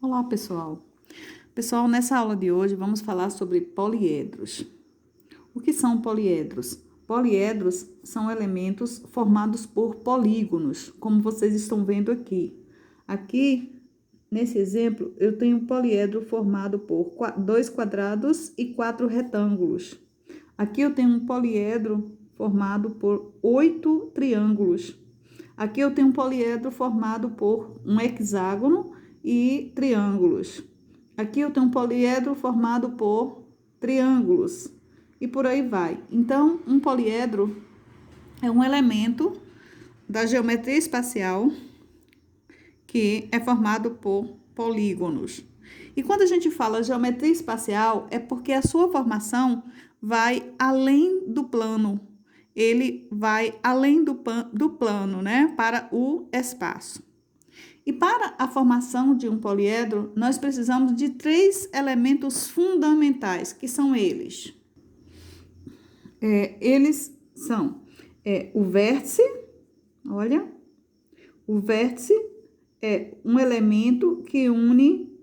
Olá, pessoal. Pessoal, nessa aula de hoje vamos falar sobre poliedros. O que são poliedros? Poliedros são elementos formados por polígonos, como vocês estão vendo aqui. Aqui, nesse exemplo, eu tenho um poliedro formado por 2 quadrados e 4 retângulos. Aqui eu tenho um poliedro formado por 8 triângulos. Aqui eu tenho um poliedro formado por um hexágono e triângulos. Aqui eu tenho um poliedro formado por triângulos e por aí vai. Então, um poliedro é um elemento da geometria espacial que é formado por polígonos. E quando a gente fala geometria espacial, é porque a sua formação vai além do plano. Ele vai além do plano, né, para o espaço. E para a formação de um poliedro, nós precisamos de 3 elementos fundamentais, que são eles. Eles são o vértice, olha, o vértice é um elemento que une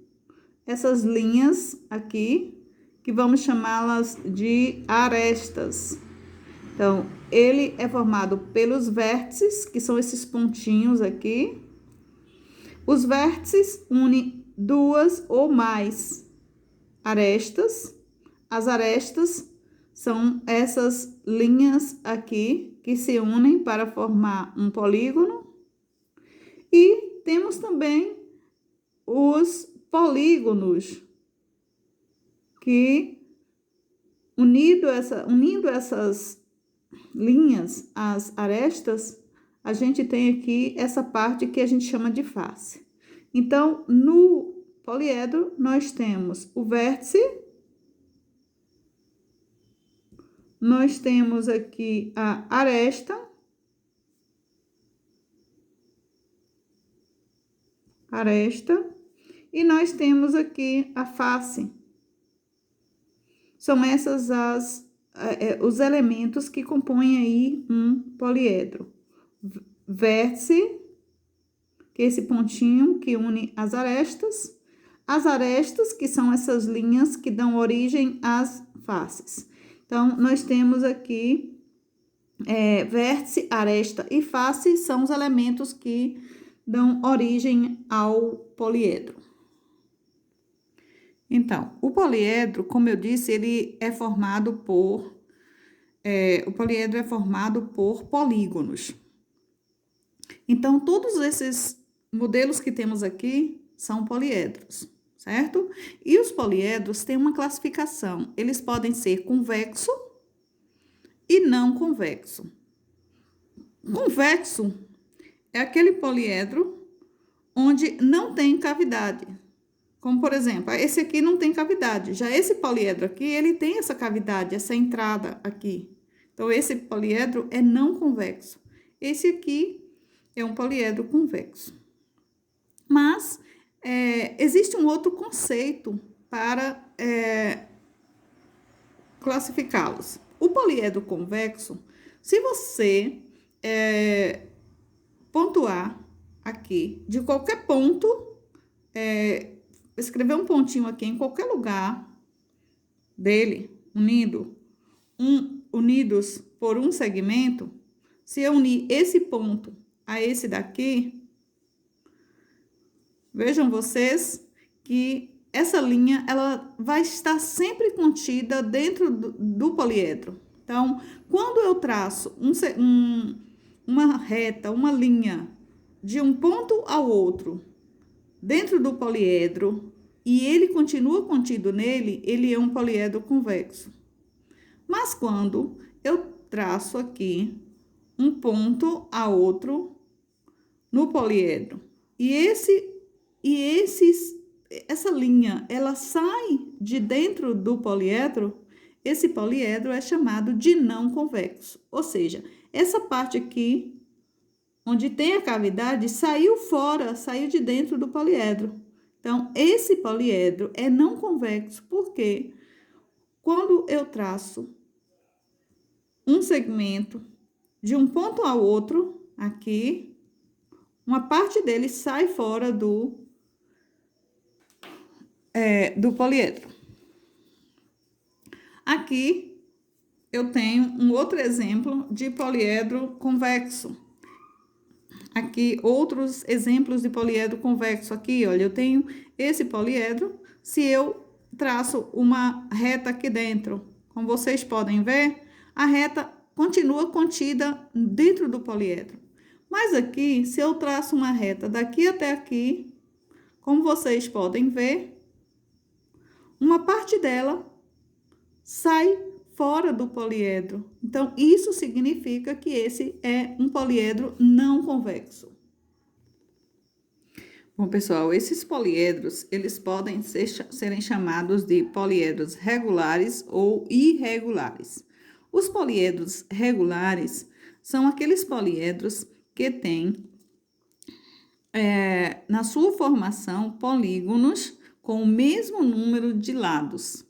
essas linhas aqui, que vamos chamá-las de arestas. Então, ele é formado pelos vértices, que são esses pontinhos aqui. Os vértices unem 2 ou mais arestas. As arestas são essas linhas aqui que se unem para formar um polígono. E temos também os polígonos, que unindo essas linhas, as arestas, a gente tem aqui essa parte que a gente chama de face. Então, no poliedro, nós temos o vértice, nós temos aqui a aresta, e nós temos aqui a face. São essas os elementos que compõem aí um poliedro. Vértice, que é esse pontinho que une as arestas, que são essas linhas que dão origem às faces. Então, nós temos aqui vértice, aresta e face são os elementos que dão origem ao poliedro. Então, o poliedro, como eu disse, ele é formado por polígonos. Então, todos esses modelos que temos aqui são poliedros, certo? E os poliedros têm uma classificação. Eles podem ser convexo e não convexo. Convexo é aquele poliedro onde não tem cavidade. Como, por exemplo, esse aqui não tem cavidade. Já esse poliedro aqui, ele tem essa cavidade, essa entrada aqui. Então, esse poliedro é não convexo. Esse aqui é um poliedro convexo. Mas, existe um outro conceito para classificá-los. O poliedro convexo, se você pontuar aqui de qualquer ponto, escrever um pontinho aqui em qualquer lugar dele, unidos por um segmento, se eu unir esse ponto a esse daqui, vejam vocês que essa linha, ela vai estar sempre contida dentro do poliedro. Então, quando eu traço uma reta, uma linha de um ponto ao outro, dentro do poliedro, e ele continua contido nele, ele é um poliedro convexo. Mas quando eu traço aqui um ponto a outro no poliedro, essa linha, ela sai de dentro do poliedro, esse poliedro é chamado de não convexo. Ou seja, essa parte aqui, onde tem a cavidade, saiu fora, saiu de dentro do poliedro. Então, esse poliedro é não convexo, porque quando eu traço um segmento de um ponto ao outro, aqui, uma parte dele sai fora do do poliedro. Aqui eu tenho um outro exemplo de poliedro convexo. Aqui, outros exemplos de poliedro convexo. Aqui, olha, eu tenho esse poliedro. Se eu traço uma reta aqui dentro, como vocês podem ver, a reta continua contida dentro do poliedro. Mas aqui, se eu traço uma reta daqui até aqui, como vocês podem ver, uma parte dela sai fora do poliedro. Então, isso significa que esse é um poliedro não convexo. Bom, pessoal, esses poliedros, eles podem serem chamados de poliedros regulares ou irregulares. Os poliedros regulares são aqueles poliedros que têm, na sua formação, polígonos com o mesmo número de lados,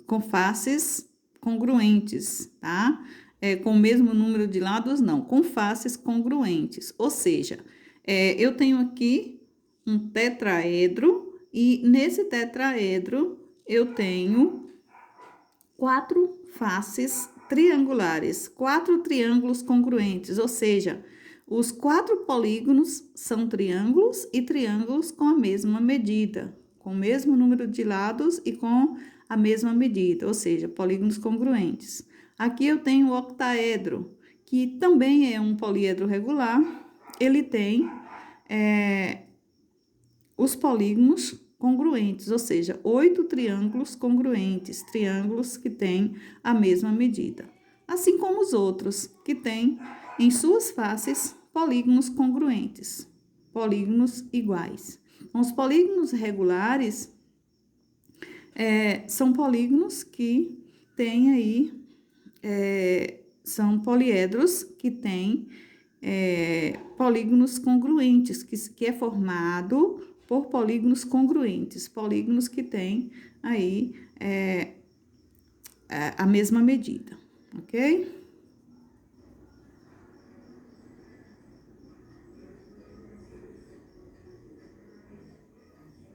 com faces congruentes, tá? Com o mesmo número de lados, não, com faces congruentes. Ou seja, eu tenho aqui um tetraedro e nesse tetraedro eu tenho 4 faces triangulares, 4 triângulos congruentes, ou seja, os 4 polígonos são triângulos e triângulos com a mesma medida, com o mesmo número de lados e com a mesma medida, ou seja, polígonos congruentes. Aqui eu tenho o octaedro, que também é um poliedro regular, ele tem os polígonos congruentes, ou seja, 8 triângulos congruentes, triângulos que têm a mesma medida. Assim como os outros, que têm em suas faces polígonos congruentes, polígonos iguais. Então, os polígonos regulares são polígonos que têm aí, são poliedros que têm polígonos congruentes, que é formado por polígonos congruentes, polígonos que têm aí a mesma medida, ok?